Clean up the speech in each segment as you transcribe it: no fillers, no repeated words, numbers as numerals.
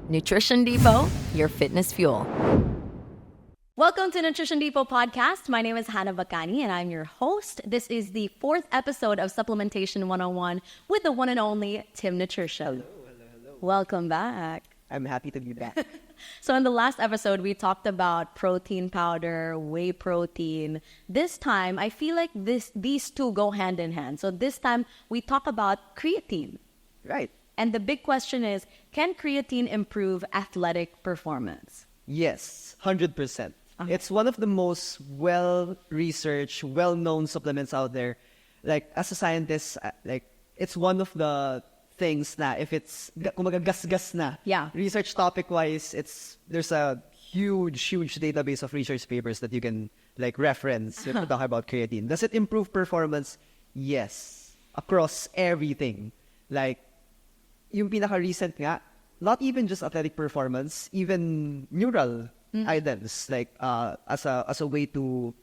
Nutrition Depot, your fitness fuel. Welcome to Nutrition Depot Podcast. My name is Hannah Bacani and I'm your host. This is the 4th episode of Supplementation 101 with the one and only Tim Nutrition. Hello. Welcome back. I'm happy to be back. So in the last episode, we talked about protein powder, whey protein. This time, I feel like these two go hand in hand. So this time, we talk about creatine. Right. And the big question is, can creatine improve athletic performance? Yes, 100%. It's one of the most well-researched, well-known supplements out there. Like, as a scientist, it's one of the things na if it's kumaga gas na. Yeah. Research topic-wise, there's a huge database of research papers that you can reference if you talk about creatine. Does it improve performance? Yes. Across everything. Like, yung pinaka-recent nga, not even just athletic performance, even neural items, as a way to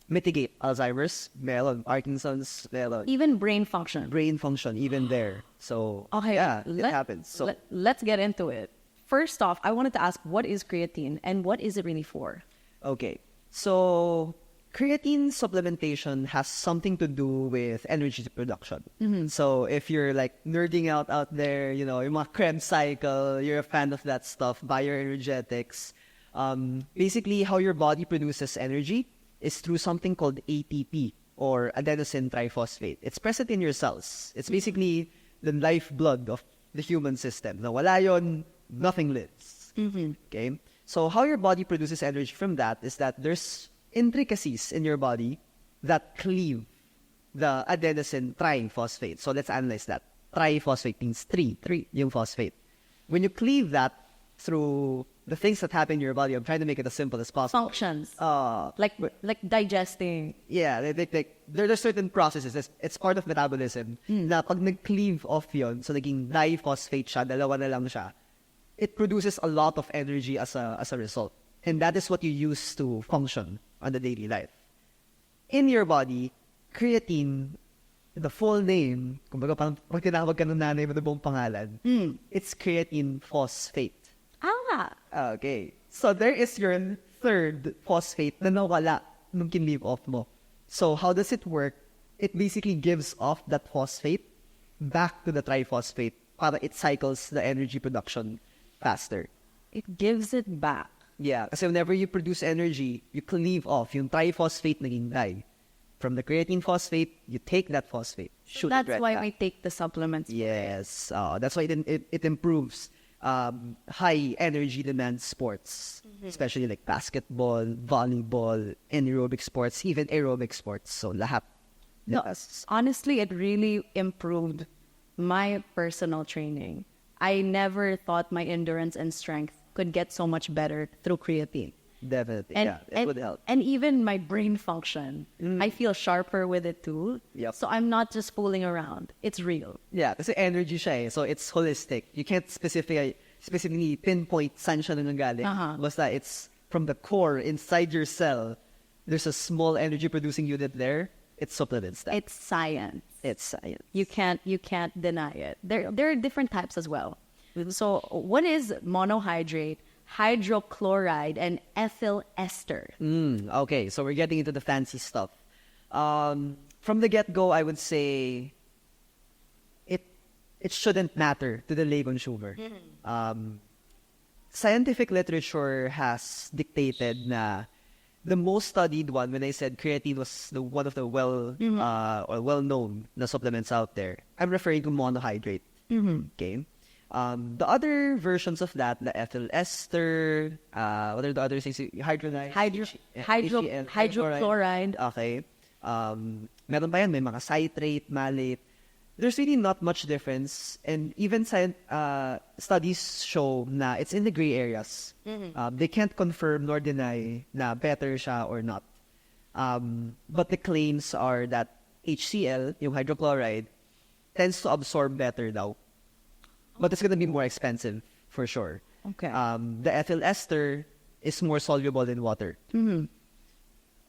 mitigate Alzheimer's, melon, Parkinson's, melon. Even brain function. Brain function, even there. So, Okay, yeah, it happens. So, let's get into it. First off, I wanted to ask, what is creatine and what is it really for? okay. So, creatine supplementation has something to do with energy production. So, if you're nerding out there, yung mga Krebs cycle, you're a fan of that stuff, bioenergetics, basically how your body produces energy is through something called ATP, or adenosine triphosphate. It's present in your cells. It's basically the lifeblood of the human system. Na wala yun, nothing lives. Okay? So how your body produces energy from that is that there's intricacies in your body that cleave the adenosine triphosphate. So let's analyze that. Triphosphate means three yung phosphate. When you cleave that through the things that happen in your body, I'm trying to make it as simple as possible. Functions. Like digesting. Yeah, there are certain processes. It's part of metabolism. Na pag nag-cleave off yun, so naging diphosphate siya, dalawa na lang siya, it produces a lot of energy as a result. And that is what you use to function on the daily life. In your body, creatine, the full name, kumbaga parang pag tinawag ka ng nanay mo na buong pangalan, it's creatine phosphate. Okay. So there is your third phosphate na nawala nung kinleave off mo. So how does it work? It basically gives off that phosphate back to the triphosphate para it cycles the energy production faster. It gives it back. Yeah, kasi whenever you produce energy, you cleave off yung triphosphate naging di. From the creatine phosphate, you take that phosphate. So that's why we take the supplements. Yes, that's why it improves high energy demand sports, especially like basketball, volleyball, anaerobic sports, even aerobic sports. So lahat. No, Yes. honestly, it really improved my personal training. I never thought my endurance and strength could get so much better through creatine. Definitely, it would help. And even my brain function, I feel sharper with it too. Yep. So I'm not just fooling around. It's real. Yeah, kasi energy siya eh. So it's holistic. You can't specifically pinpoint saan siya nanggagaling. Basta it's from the core, inside your cell. There's a small energy producing unit there. It supplements that. It's science. It's science. You can't deny it. There are different types as well. So what is monohydrate, hydrochloride, and ethyl ester? Okay, so we're getting into the fancy stuff. From the get-go, I would say it shouldn't matter to the lay consumer. Scientific literature has dictated na the most studied one, when I said creatine was one of the well-known na supplements out there, I'm referring to monohydrate. Okay? The other versions of that, the ethyl ester, what are the other things? Hydrochloride. Okay. Meron pa yan, may mga citrate, malate. There's really not much difference. And even studies show na it's in the gray areas. They can't confirm nor deny na better siya or not. But the claims are that HCl, yung hydrochloride, tends to absorb better daw. But it's gonna be more expensive, for sure. Okay. The ethyl ester is more soluble in water.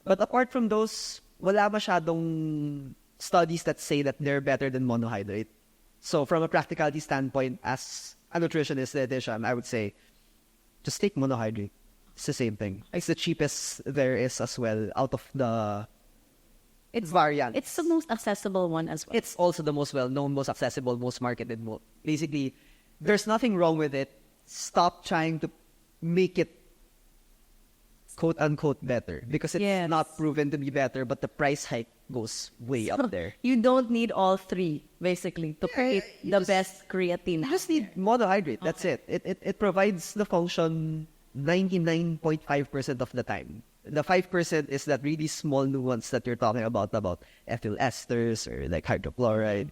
But apart from those, wala masyadong studies that say that they're better than monohydrate. So from a practicality standpoint, as a nutritionist edition, I would say, just take monohydrate. It's the same thing. It's the cheapest there is as well out of the variants. It's the most accessible one as well. It's also the most well-known, most accessible, most marketed. Basically, there's nothing wrong with it. Stop trying to make it quote-unquote better because it's not proven to be better, but the price hike goes way up there. You don't need all three, basically, to create the best creatine. You just need monohydrate. That's it. It provides the function 99.5% of the time. The 5% is that really small nuance that you're talking about ethyl esters or like hydrochloride.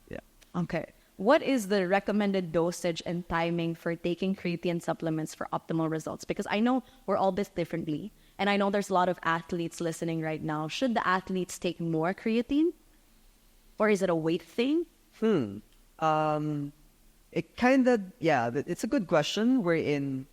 Yeah. Okay. What is the recommended dosage and timing for taking creatine supplements for optimal results? Because I know we're all built differently, and I know there's a lot of athletes listening right now. Should the athletes take more creatine? Or is it a weight thing? It kind of, it's a good question.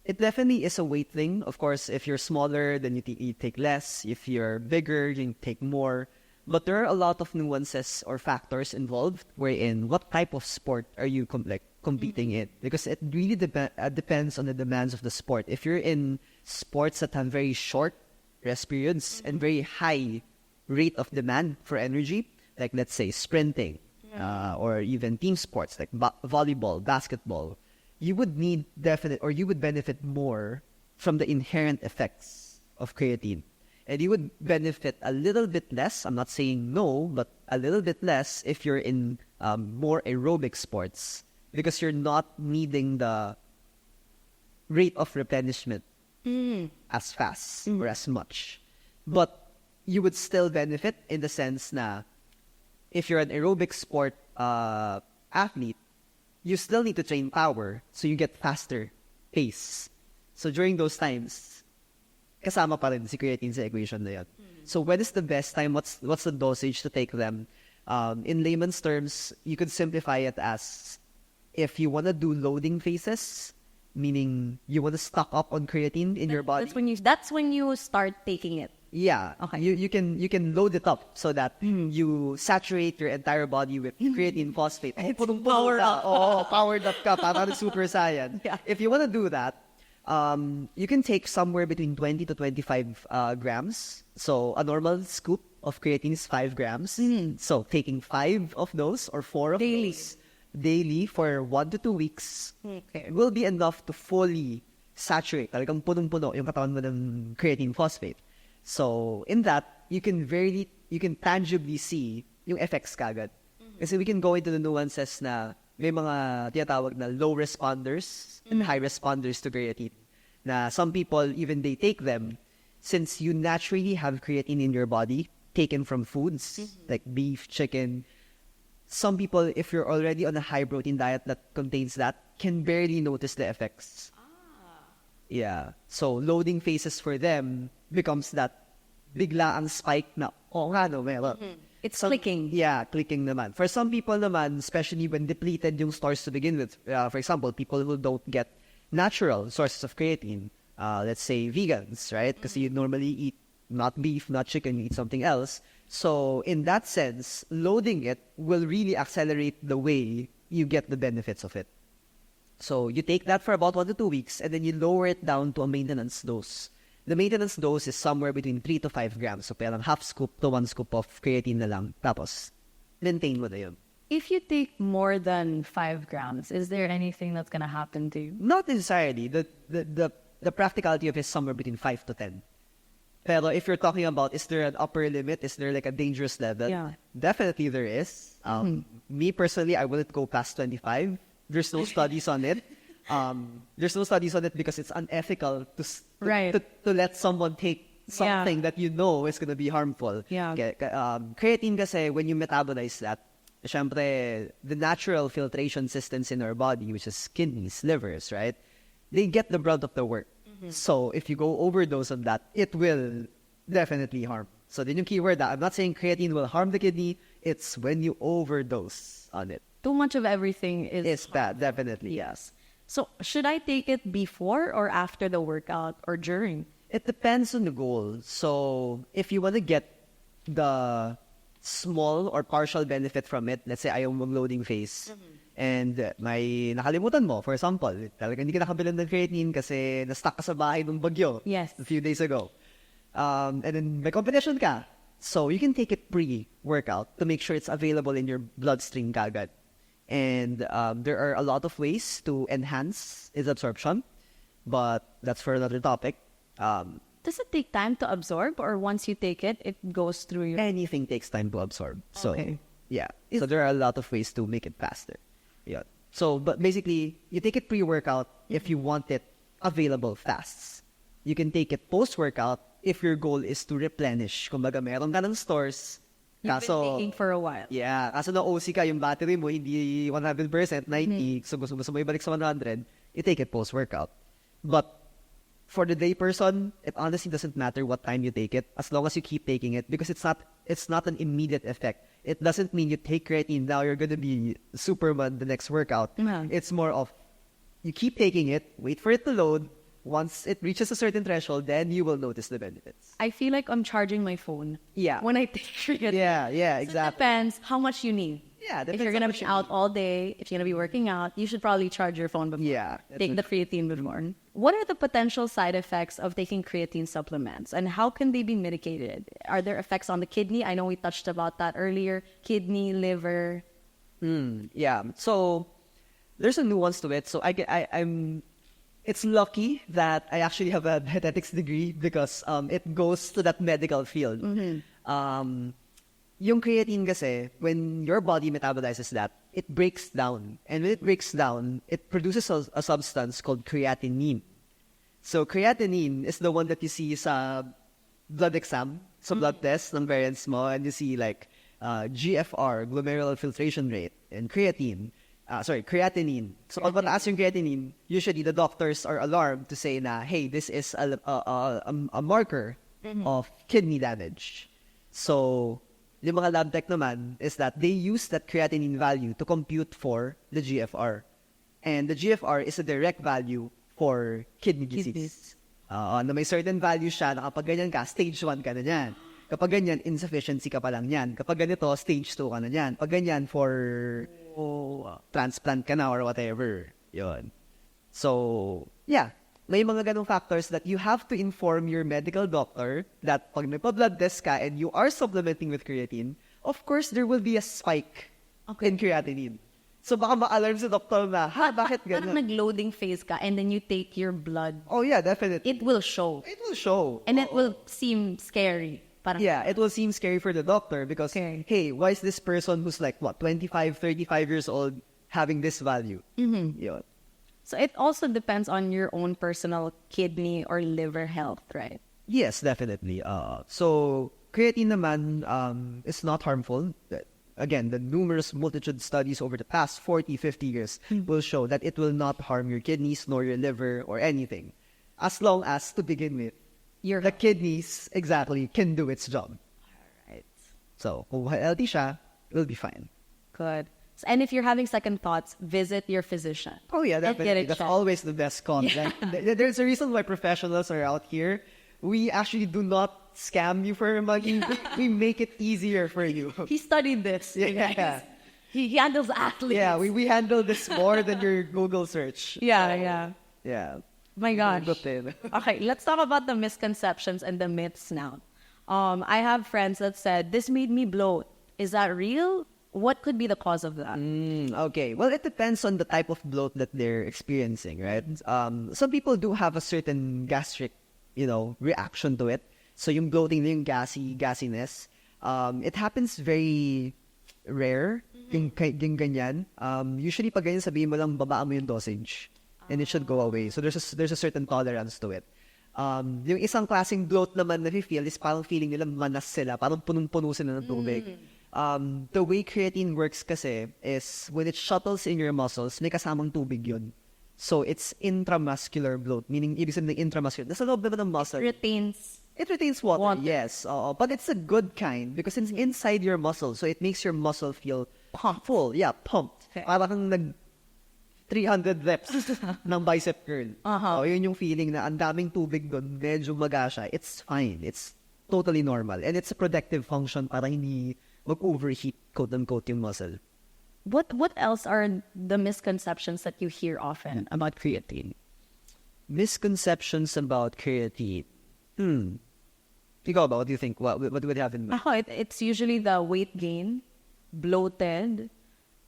It definitely is a weight thing. Of course, if you're smaller, then you take less. If you're bigger, you take more. But there are a lot of nuances or factors involved wherein what type of sport are you competing in? Because it really depends on the demands of the sport. If you're in sports that have very short rest periods and very high rate of demand for energy, like let's say sprinting or even team sports like volleyball, basketball, you would benefit more from the inherent effects of creatine. And you would benefit a little bit less, I'm not saying no, but a little bit less if you're in more aerobic sports because you're not needing the rate of replenishment as fast or as much. But you would still benefit in the sense na if you're an aerobic sport athlete, you still need to train power so you get faster pace. So during those times, kasama pa rin si creatine sa equation na yan. So when is the best time? What's the dosage to take them? In layman's terms, you could simplify it as if you want to do loading phases, meaning you want to stock up on creatine in your body. That's when you start taking it. Yeah. Okay. You can load it up so that you saturate your entire body with creatine phosphate. Powered up. Powered up ka. Parang Super Saiyan. Yeah. If you want to do that, you can take somewhere between 20 to 25 grams. So a normal scoop of creatine is 5 grams. So taking 5 of those or 4 of those daily for 1 to 2 weeks will be enough to fully saturate. Talagang punong-puno yung katawan mo ng creatine phosphate. So in that, you can tangibly see yung effects kagad. Kasi we can go into the nuances na may mga tinatawag na low responders and high responders to creatine. Na some people, even they take them, since you naturally have creatine in your body, taken from foods like beef, chicken, some people, if you're already on a high protein diet that contains that, can barely notice the effects. Yeah. So loading phases for them becomes that bigla ang spike na, meron. It's clicking. Yeah, clicking naman. For some people naman, especially when depleted yung stores to begin with, for example, people who don't get natural sources of creatine, let's say vegans, right? Because you normally eat not beef, not chicken, you eat something else. So in that sense, loading it will really accelerate the way you get the benefits of it. So you take that for about 1 to 2 weeks and then you lower it down to a maintenance dose. The maintenance dose is somewhere between 3 to 5 grams. So parang half scoop to 1 scoop of creatine na lang. Tapos, maintain mo na yun. If you take more than 5 grams, is there anything that's going to happen to you? Not necessarily. The practicality of it is somewhere between 5 to 10. Pero if you're talking about, is there an upper limit? Is there like a dangerous level? Yeah. Definitely there is. Me personally, I wouldn't go past 25. There's no studies on it. There's no studies on it because it's unethical to let someone take something that you know is going to be harmful. Yeah. Creatine kasi, when you metabolize that, syempre, the natural filtration systems in our body, which is kidneys, livers, right? They get the brunt of the work. So if you go overdose on that, it will definitely harm. So then yung keyword, I'm not saying creatine will harm the kidney. It's when you overdose on it. Too much of everything It's bad, definitely. Yes. So should I take it before or after the workout or during? It depends on the goal. So if you want to get the small or partial benefit from it, let's say ayaw mong loading phase, and may nakalimutan mo, for example, talaga hindi ka nakabili ng creatine kasi na-stuck ka sa bahay nung bagyo Yes. a few days ago. And then may competition ka. So you can take it pre-workout to make sure it's available in your bloodstream kagad. And there are a lot of ways to enhance its absorption, but that's for another topic. Does it take time to absorb, or once you take it, it goes through your... Anything takes time to absorb. So, Okay. yeah. So there are a lot of ways to make it faster. Yeah. So, but basically, you take it pre-workout if you want it available fast. You can take it post-workout if your goal is to replenish. Kumbaga, meron ka ng stores. You've been taking for a while. Yeah. Kaso na OC ka, yung battery mo, hindi 100%, 90. So, gusto mo ibalik sa 100, you take it post-workout. But, for the day person, it honestly doesn't matter what time you take it, as long as you keep taking it, because it's not an immediate effect. It doesn't mean you take creatine, now you're gonna be Superman the next workout. Yeah. It's more of, you keep taking it, wait for it to load. Once it reaches a certain threshold, then you will notice the benefits. I feel like I'm charging my phone. Yeah. When I take creatine. Yeah, So it exactly. depends how much you need. Yeah, If depends you're on gonna what be you out need. all day, if you're gonna be working out, you should probably charge your phone before. Yeah, that's Take the creatine before. What are the potential side effects of taking creatine supplements, and how can they be mitigated? Are there effects on the kidney? I know we touched about that earlier. Kidney, liver. Yeah. So there's a nuance to it. So I'm. It's lucky that I actually have a dietetics degree because it goes to that medical field. Yung creatine kasi, when your body metabolizes that, it breaks down. And when it breaks down, it produces a substance called creatinine. So creatinine is the one that you see sa blood exam, sa blood test ng parents mo, and you see like GFR, glomerular filtration rate, and creatinine. So pag mataas yung creatinine, usually the doctors are alarmed to say na, hey, this is a marker of kidney damage. So yung mga lab tech naman is that they use that creatinine value to compute for the GFR. And the GFR is a direct value for kidney disease. Na may certain value siya na kapag ganyan ka, stage 1 ka na yan. Kapag ganyan, insufficiency ka pa lang yan. Kapag ganito, stage 2 ka na yan. Pag ganyan, for transplant ka na or whatever. Yun. So, yeah. May mga ganong factors that you have to inform your medical doctor that pag nagpa-blood test ka and you are supplementing with creatine, of course, there will be a spike in creatinine. So baka ma-alarm sa doktor na, bakit Parang ganun? nag-loading phase ka, and then you take your blood. Oh yeah, definitely. It will show. It will show. And it will seem scary. Parang, Yeah, it will seem scary for the doctor because, Okay. hey, why is this person who's like, 25, 35 years old having this value? Yun. So it also depends on your own personal kidney or liver health, right? Yes, definitely. So, creatine naman is not harmful. Again, the numerous multitude studies over the past 40, 50 years will show that it will not harm your kidneys nor your liver or anything. As long as, to begin with, the kidneys exactly can do its job. Right. So, kung healthy siya, it will be fine. Good. And if you're having second thoughts, visit your physician. Oh yeah, And get definitely. it That's checked. always the best content. There's a reason why professionals are out here. We actually do not scam you for money. We make it easier for you. He studied this. you Yeah. guys. He handles athletes. Yeah, we handle this more than your Google search. Yeah. Yeah. My gosh. Good thing. Okay, let's talk about the misconceptions and the myths now. I have friends that said, this made me bloat. Is that real? What could be the cause of that? Okay. Well, it depends on the type of bloat that they're experiencing, right? Some people do have a certain gastric, reaction to it. So yung bloating, yung gassiness, it happens very rare. Yung ganyan. Usually pag ganyan sabihin mo lang, babaan mo yung dosage. And it should go away. So there's a certain tolerance to it. Yung isang klaseng bloat naman na feel is parang feeling nila manas sila, parang punong-puno sila ng tubig. The way creatine works kasi is when it shuttles in your muscles, may kasamang tubig yun. So it's intramuscular bloat, meaning ibig sabihin ng intramuscular. Nasa loob naman ng muscle. It retains water, yes. But it's a good kind because it's inside your muscle. So it makes your muscle feel full. Yeah, pumped. Okay. Parang nag 300 reps ng bicep curl. Yun yung feeling na ang daming tubig doon, medyo maga siya. It's fine. It's totally normal. And it's a protective function para hindi mag-overheat, quote-unquote, yung muscle. What else are the misconceptions that you hear often about creatine? Misconceptions about creatine. Ikaw ba, what do you think? What would have in mind? It's usually the weight gain, bloated,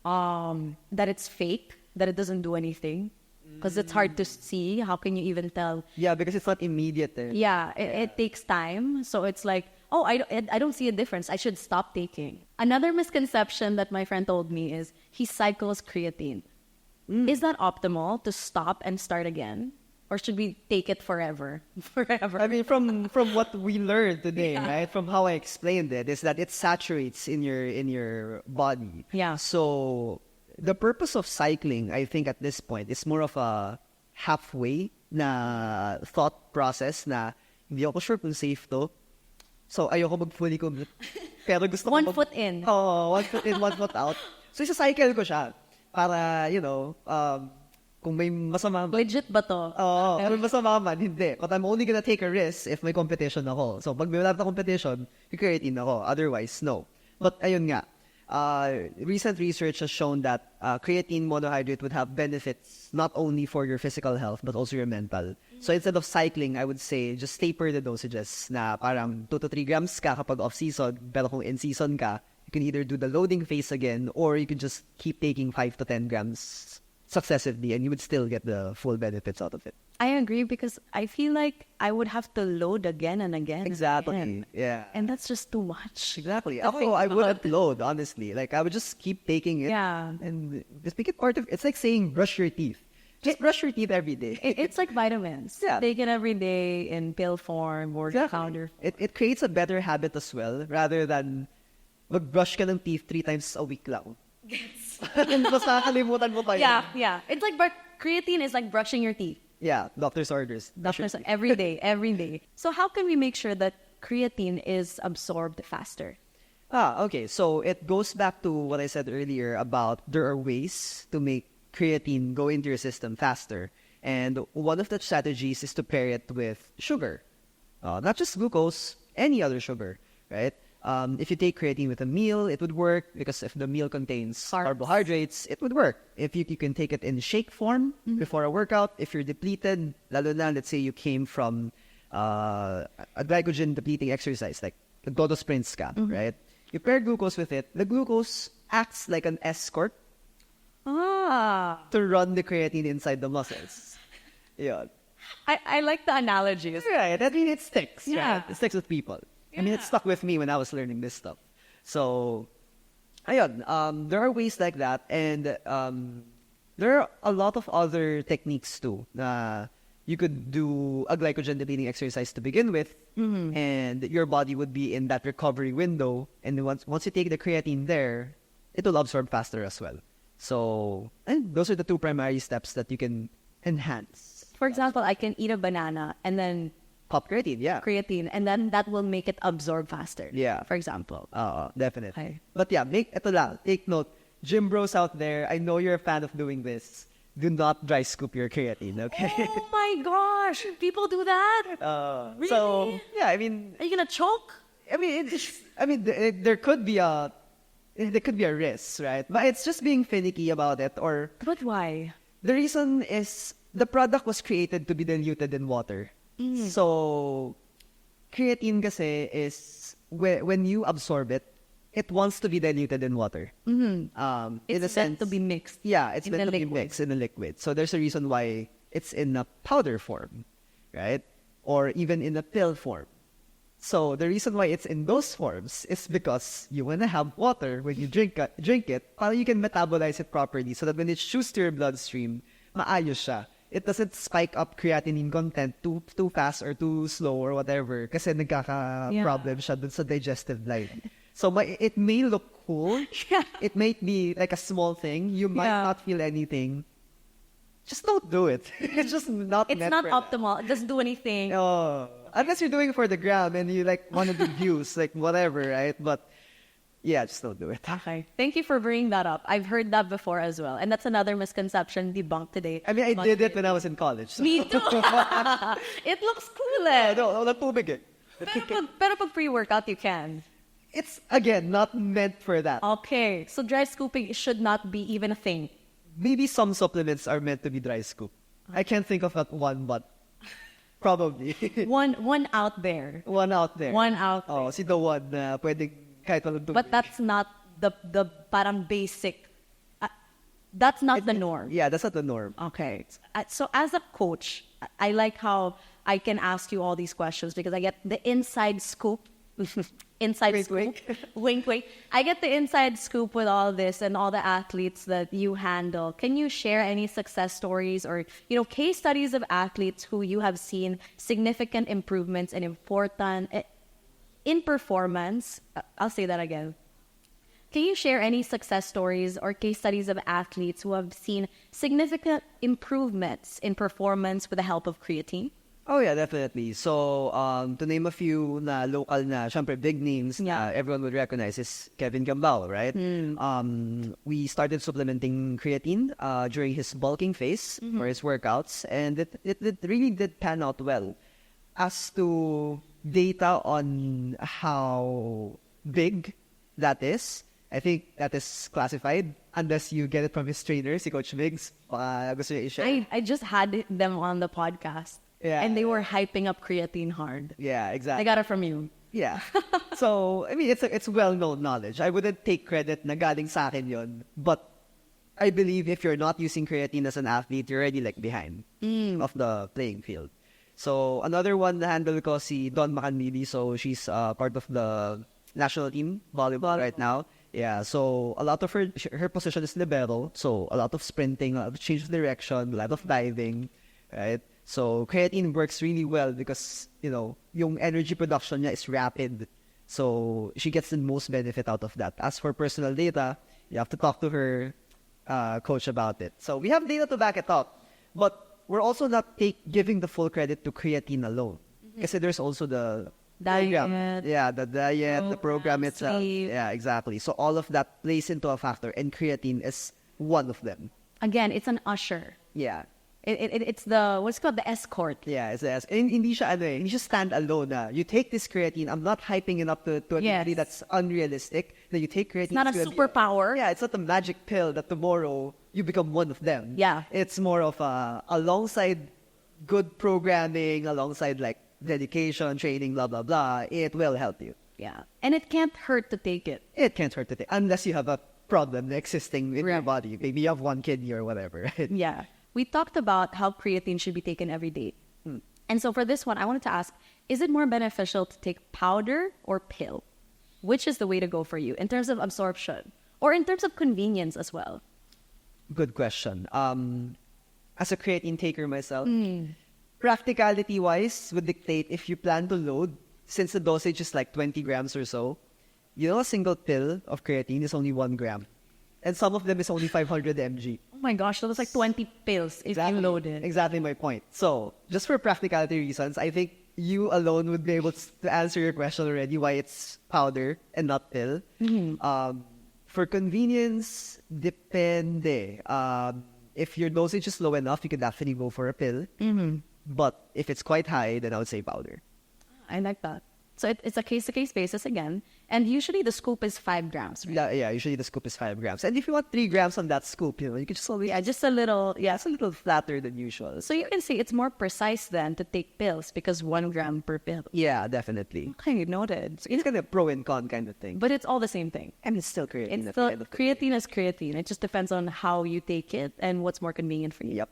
that it's fake, that it doesn't do anything. Because it's hard to see. How can you even tell? Yeah, because it's not immediate. Yeah, it takes time. So it's like, oh, I don't see a difference. I should stop taking. Another misconception that my friend told me is he cycles creatine. Is that optimal to stop and start again? Or should we take it forever? Forever. I mean, from what we learned today, right? From how I explained it, is that it saturates in your body. Yeah. So the purpose of cycling, I think at this point, is more of a halfway na thought process na hindi ako sure kung safe to. So ayoko mag-fully commit. Pero gusto ko One foot in. Oo, 1 foot in, 1 foot out. So isa-cycle ko siya para, kung may masama. Legit ba to? Oo, kung may masama man, hindi. But I'm only gonna take a risk if may competition ako. So pag may wala na competition, creatine ako. Otherwise, no. But ayun nga, recent research has shown that creatine monohydrate would have benefits not only for your physical health but also your mental. So instead of cycling, I would say just taper the dosages na parang 2 to 3 grams ka kapag off-season, pero kung in-season ka, you can either do the loading phase again or you can just keep taking 5 to 10 grams successively and you would still get the full benefits out of it. I agree because I feel like I would have to load again and again. Exactly. And again. Yeah. And that's just too much. Exactly. to think I wouldn't about. load, honestly. Like, I would just keep taking it. Yeah. And just make it part of... It's like saying brush your teeth. Just brush your teeth every day. It's like vitamins. Yeah. Take it every day in pill form or powder. It creates a better habit as well, rather than mag-brush ka ng teeth 3 times a week lang. Yes. Basta nakalimutan mo pa yun. Yeah. It's like creatine is like brushing your teeth. Yeah, doctor's orders. Doctors every day. So how can we make sure that creatine is absorbed faster? Okay. So it goes back to what I said earlier about there are ways to make creatine go into your system faster. And one of the strategies is to pair it with sugar. Not just glucose, any other sugar, right? If you take creatine with a meal, it would work because if the meal contains carbohydrates, it would work. If you can take it in shake form before a workout, if you're depleted, lalo na, let's say you came from a glycogen depleting exercise, like nagdodo sprints ka, right? You pair glucose with it. The glucose acts like an escort to run the creatine inside the muscles. Yeah. I like the analogies. Right. I mean, it sticks. Yeah. Right? It sticks with people. I mean, it stuck with me when I was learning this stuff. So, ayun, there are ways like that. And there are a lot of other techniques too. You could do a glycogen depleting exercise to begin with. And your body would be in that recovery window. And then once you take the creatine there, it will absorb faster as well. So, and those are the 2 primary steps that you can enhance. For example, I can eat a banana and then Pop creatine, yeah. creatine, and then that will make it absorb faster. Yeah. For example. Definitely. Okay. But yeah, ito lang, take note. Gym bros out there, I know you're a fan of doing this. Do not dry scoop your creatine, okay? Oh my gosh, people do that? Really? So, yeah, I mean... Are you gonna choke? I mean, there could be a risk, right? But it's just being finicky about it, or... But why? The reason is the product was created to be diluted in water. So, creatine kasi is when you absorb it, it wants to be diluted in water. In a It's sense, meant to be mixed. Yeah, it's in meant the to be liquid. mixed in a liquid. So there's a reason why it's in a powder form, right? Or even in a pill form. So the reason why it's in those forms is because you want to have water when you drink it, para you can metabolize it properly so that when it shoots to your bloodstream, maayos siya. It doesn't spike up creatinine content too fast or too slow or whatever kasi nagkaka-problem siya dun sa digestive line. So it may look cool. Yeah. It may be like a small thing. You might not feel anything. Just don't do it. It's just not It's meant not for optimal. It doesn't do anything. that. Unless you're doing it for the gram and you like want to do views, like whatever, right? But yeah, just don't do it. Okay. Thank you for bringing that up. I've heard that before as well. And that's another misconception debunked today. I mean, I did it when I was in college. So. Me too. It looks cool eh. No, tubig eh. Pero pag pre-workout, you can. it's, again, not meant for that. Okay, so dry scooping should not be even a thing. Maybe some supplements are meant to be dry scoop. I can't think of that one, but probably. One out there. One out there. One out there. Oh, si the one na pwedeng kahit walang tubig. But that's not the parang basic. That's not the norm. Yeah, that's not the norm. Okay. So as a coach, I like how I can ask you all these questions because I get the inside scoop. Inside Wink, scoop. wink. Wink, wink. I get the inside scoop with all this and all the athletes that you handle. Can you share any success stories or, case studies of athletes who you have seen significant improvements in performance? I'll say that again. Can you share any success stories or case studies of athletes who have seen significant improvements in performance with the help of creatine? Oh yeah, definitely. So, to name a few na local na, syempre big names, everyone would recognize is Kevin Gambao, right? We started supplementing creatine during his bulking phase for his workouts, and it really did pan out well. As to data on how big that is, I think that is classified unless you get it from his trainer, si Coach Migs. Gusto niya i-share. I just had them on the podcast. Yeah. And they were hyping up creatine hard. Yeah, exactly. I got it from you. Yeah. So, I mean, it's well-known knowledge. I wouldn't take credit na galing sa akin yun. But I believe if you're not using creatine as an athlete, you're already like behind of the playing field. So, another one na handle ko si Dawn Macanili. So, she's part of the national team volleyball right now. Yeah, so a lot of her position is libero. So, a lot of sprinting, a lot of change of direction, a lot of diving, right? So, creatine works really well because, yung energy production niya is rapid. So, she gets the most benefit out of that. As for personal data, you have to talk to her coach about it. So, we have data to back it up. But we're also not giving the full credit to creatine alone. Kasi there's also the program. Diet. Yeah, the diet, the program itself. sleep. Yeah, exactly. So, all of that plays into a factor. And creatine is one of them. Again, it's an usher. Yeah. It's the, what's it called? The escort. Yeah, it's yes. And hindi siya stand alone na. You take this creatine, I'm not hyping it up to a degree that's unrealistic. That you take creatine. It's not a superpower. Yeah, it's not a magic pill that tomorrow you become one of them. Yeah. It's more of alongside good programming, alongside like dedication, training, blah, blah, blah. It will help you. Yeah. And it can't hurt to take it. It can't hurt to take, unless you have a problem existing in your Right. body. Maybe you have one kidney or whatever, right? Yeah. We talked about how creatine should be taken every day. And so for this one, I wanted to ask, is it more beneficial to take powder or pill? Which is the way to go for you in terms of absorption or in terms of convenience as well? Good question. As a creatine taker myself, practicality-wise would dictate if you plan to load, since the dosage is like 20 grams or so, a single pill of creatine is only 1 gram. And some of them is only 500 mg. Oh my gosh, that was like 20 pills if you load it. Exactly my point. So, just for practicality reasons, I think you alone would be able to answer your question already why it's powder and not pill. For convenience, depende. If your dosage is low enough, you can definitely go for a pill. But if it's quite high, then I would say powder. I like that. So it's a case-to-case basis again. And usually the scoop is 5 grams, right? Yeah, usually the scoop is 5 grams. And if you want 3 grams on that scoop, you can just always... Yeah, just a little, yeah. It's a little flatter than usual. So you can see it's more precise then to take pills because 1 gram per pill. Yeah, definitely. Okay, noted. So it's kind of pro and con kind of thing. But it's all the same thing. And it's still creatine. It's at the still, end of the day. creatine is creatine. It just depends on how you take it and what's more convenient for you. Yep.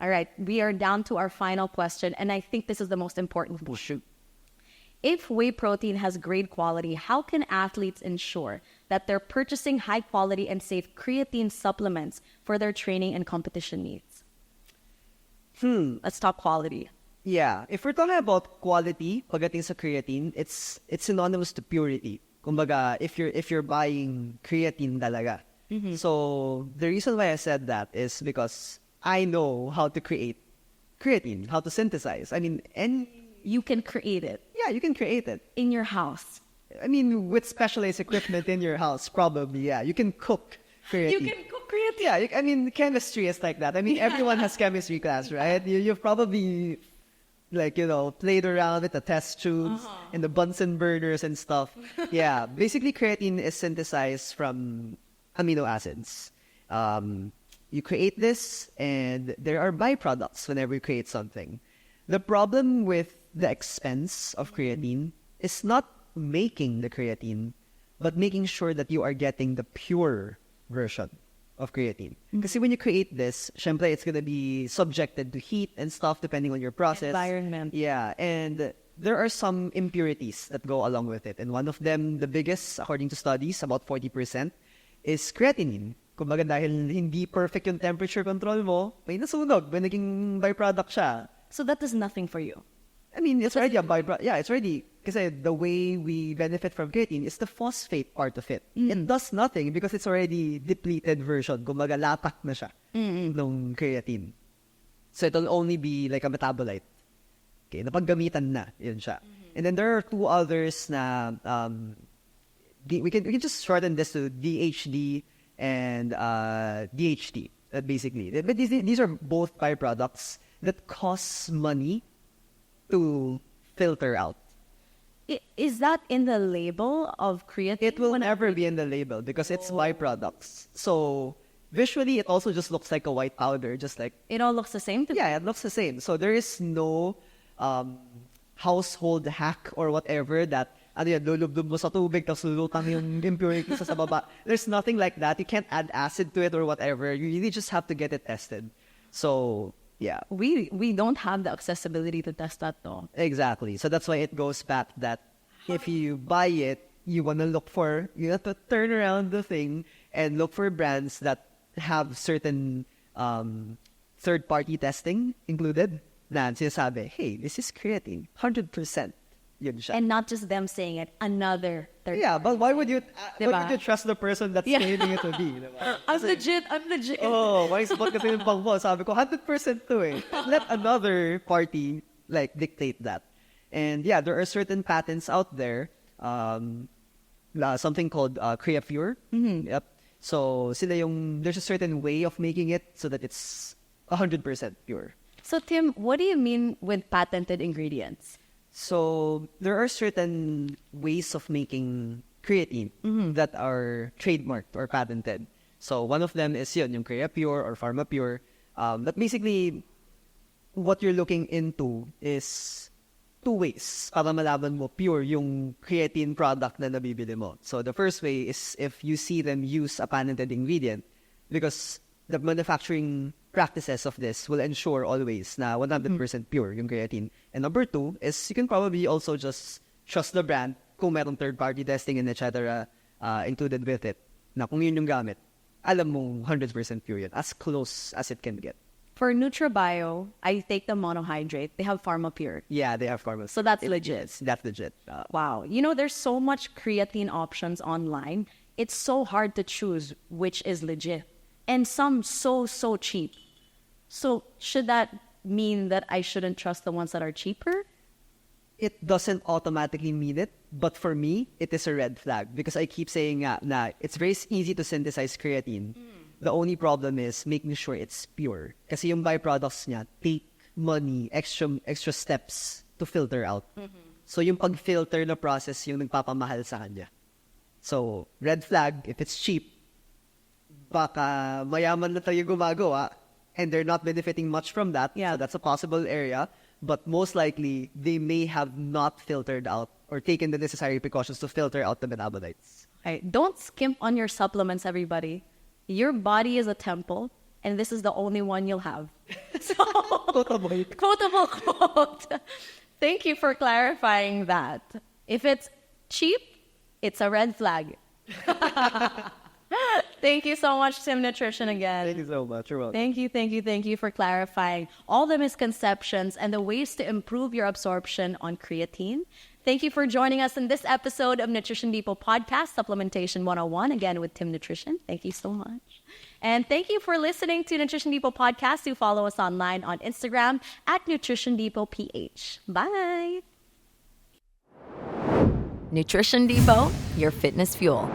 All right, we are down to our final question, and I think this is the most important one. Shoot. If whey protein has great quality, how can athletes ensure that they're purchasing high quality and safe creatine supplements for their training and competition needs? Let's talk quality. Yeah, if we're talking about quality, pagdating sa creatine, it's synonymous to purity. Kumbaga, if you're buying creatine talaga. So the reason why I said that is because I know how to create creatine, how to synthesize. I mean, You can create it yeah, you can create it. in your house. I mean, with specialized equipment in your house, probably, yeah. You can cook creatine. You can cook creatine. Yeah, I mean, chemistry is like that. I mean, everyone has chemistry class, right? You've probably like, played around with the test tubes and the Bunsen burners and stuff. Yeah, basically creatine is synthesized from amino acids. You create this, and there are byproducts whenever you create something. The problem with the expense of creatine is not making the creatine, but making sure that you are getting the pure version of creatine. Because when you create this, syempre, it's going to be subjected to heat and stuff depending on your process. Environment. Yeah, and there are some impurities that go along with it. And one of them, the biggest, according to studies, about 40%, is creatinine. Kumbaga dahil hindi perfect yung temperature control mo, may nasunog, may naging byproduct siya. So that does nothing for you. I mean, it's already a byproduct. Yeah, it's already, kasi the way we benefit from creatine is the phosphate part of it. It does nothing because it's already depleted version. Kumbaga latak na siya nung creatine. So it'll only be like a metabolite. Okay, napaggamitan na, yun siya. And then there are two others na, we can just shorten this to DHD and DHT, basically. But these are both byproducts that cost money to filter out. Is that in the label of creatine? It will never be in the label because it's byproducts. So visually, it also just looks like a white powder, just like... It all looks the same to me. Yeah, it looks the same. So there is no household hack or whatever that lulubdub mo sa tubig tapos lulutang yung impurity sa baba. There's nothing like that. You can't add acid to it or whatever. You really just have to get it tested. So, yeah. We don't have the accessibility to test that though. Exactly. So that's why it goes back that if you buy it, you have to turn around the thing and look for brands that have certain third-party testing included. Na sinasabi, hey, this is creatine, 100%. Yun siya. And not just them saying it, another third. Yeah, but why would you Diba? trust the person that's saying it to be? Diba? I'm legit. Oh, why spot kasi yung pang mo? Sabi ko, 100% to eh. Let another party like dictate that. And yeah, there are certain patents out there. Something called Creapure. Yep. So there's a certain way of making it so that it's 100% pure. So Tim, what do you mean with patented ingredients? So there are certain ways of making creatine that are trademarked or patented. So one of them is yung Creapure or PharmaPure. But basically, what you're looking into is two ways para malaman mo pure yung creatine product na nabibili mo. So the first way is if you see them use a patented ingredient, because the manufacturing practices of this will ensure always na 100% pure yung creatine. And number two is you can probably also just trust the brand kung merong third-party testing and etc. Included with it. Na kung yun yung gamit, alam mong 100% pure yun. As close as it can get. For NutraBio, I take the monohydrate. They have PharmaPure. Yeah, they have pharmacy. So that's legit. That's legit. Wow. There's so much creatine options online. It's so hard to choose which is legit. And some so cheap. So should that mean that I shouldn't trust the ones that are cheaper? It doesn't automatically mean it, but for me, it is a red flag because I keep saying na it's very easy to synthesize creatine. The only problem is making sure it's pure. Kasi yung byproducts niya take money, extra steps to filter out. So yung pag-filter na process yung nagpapamahal sa kanya. So, red flag, if it's cheap, baka mayaman na tayo gumagawa and they're not benefiting much from that. Yeah. So that's a possible area. But most likely, they may have not filtered out or taken the necessary precautions to filter out the metabolites. Okay. Don't skimp on your supplements, everybody. Your body is a temple, and this is the only one you'll have. So, quotable quote. Thank you for clarifying that. If it's cheap, it's a red flag. Thank you so much, Tim Nutrition, again. Thank you so much. You're welcome. Thank you for clarifying all the misconceptions and the ways to improve your absorption on creatine. Thank you for joining us in this episode of Nutrition Depot Podcast, Supplementation 101, again with Tim Nutrition. Thank you so much. And thank you for listening to Nutrition Depot Podcast. Do follow us online on Instagram at Nutrition Depot PH. Bye. Nutrition Depot, your fitness fuel.